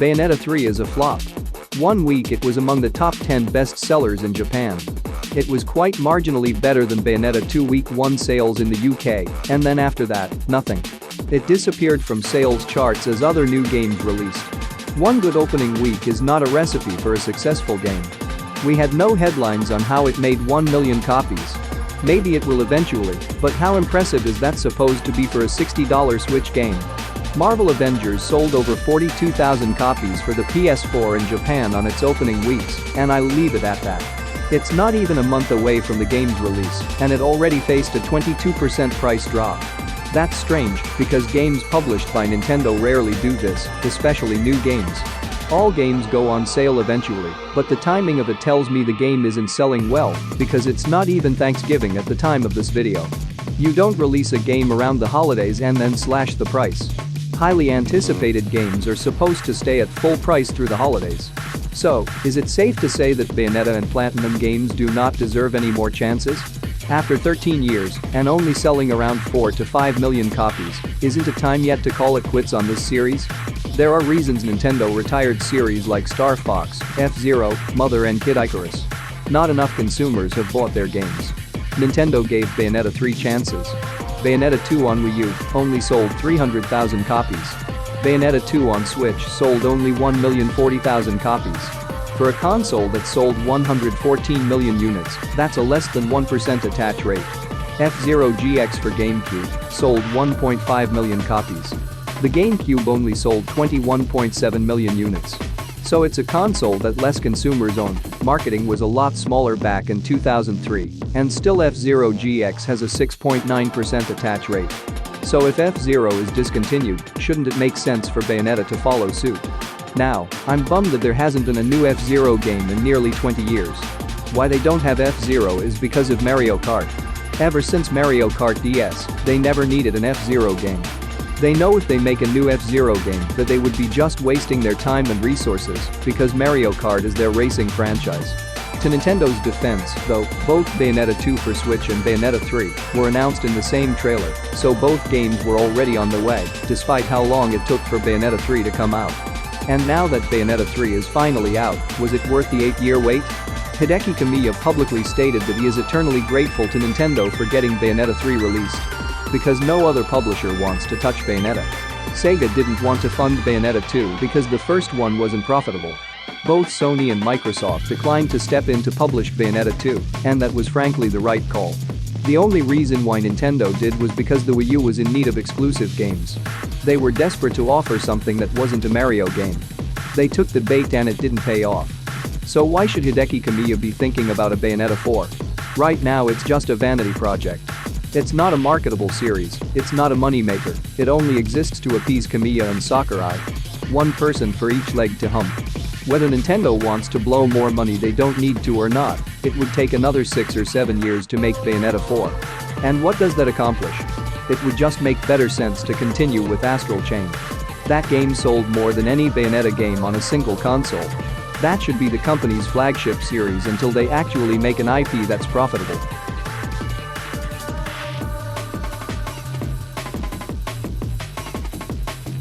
Bayonetta 3 is a flop. One week it was among the top 10 best sellers in Japan. It was quite marginally better than Bayonetta 2 week 1 sales in the UK, and then after that, nothing. It disappeared from sales charts as other new games released. One good opening week is not a recipe for a successful game. We had no headlines on how it made 1 million copies. Maybe it will eventually, but how impressive is that supposed to be for a $60 Switch game? Marvel Avengers sold over 42,000 copies for the PS4 in Japan on its opening weeks, and I'll leave it at that. It's not even a month away from the game's release, and it already faced a 22% price drop. That's strange, because games published by Nintendo rarely do this, especially new games. All games go on sale eventually, but the timing of it tells me the game isn't selling well, because it's not even Thanksgiving at the time of this video. You don't release a game around the holidays and then slash the price. Highly anticipated games are supposed to stay at full price through the holidays. So, is it safe to say that Bayonetta and Platinum Games do not deserve any more chances? After 13 years, and only selling around 4 to 5 million copies, isn't it time yet to call it quits on this series? There are reasons Nintendo retired series like Star Fox, F-Zero, Mother and Kid Icarus. Not enough consumers have bought their games. Nintendo gave Bayonetta 3 chances. Bayonetta 2 on Wii U only sold 300,000 copies. Bayonetta 2 on Switch sold only 1,040,000 copies. For a console that sold 114 million units, that's a less than 1% attach rate. F-Zero GX for GameCube sold 1.5 million copies. The GameCube only sold 21.7 million units. So it's a console that less consumers own. Marketing was a lot smaller back in 2003, and still F-Zero GX has a 6.9% attach rate. So if F-Zero is discontinued, shouldn't it make sense for Bayonetta to follow suit? Now, I'm bummed that there hasn't been a new F-Zero game in nearly 20 years. Why they don't have F-Zero is because of Mario Kart. Ever since Mario Kart DS, they never needed an F-Zero game. They know if they make a new F-Zero game that they would be just wasting their time and resources because Mario Kart is their racing franchise. To Nintendo's defense, though, both Bayonetta 2 for Switch and Bayonetta 3 were announced in the same trailer, so both games were already on the way, despite how long it took for Bayonetta 3 to come out. And now that Bayonetta 3 is finally out, was it worth the 8-year wait? Hideki Kamiya publicly stated that he is eternally grateful to Nintendo for getting Bayonetta 3 released. Because no other publisher wants to touch Bayonetta. Sega didn't want to fund Bayonetta 2 because the first one wasn't profitable. Both Sony and Microsoft declined to step in to publish Bayonetta 2, and that was frankly the right call. The only reason why Nintendo did was because the Wii U was in need of exclusive games. They were desperate to offer something that wasn't a Mario game. They took the bait and it didn't pay off. So why should Hideki Kamiya be thinking about a Bayonetta 4? Right now it's just a vanity project. It's not a marketable series, it's not a moneymaker, it only exists to appease Kamiya and Sakurai. One person for each leg to hump. Whether Nintendo wants to blow more money they don't need to or not, it would take another 6 or 7 years to make Bayonetta 4. And what does that accomplish? It would just make better sense to continue with Astral Chain. That game sold more than any Bayonetta game on a single console. That should be the company's flagship series until they actually make an IP that's profitable.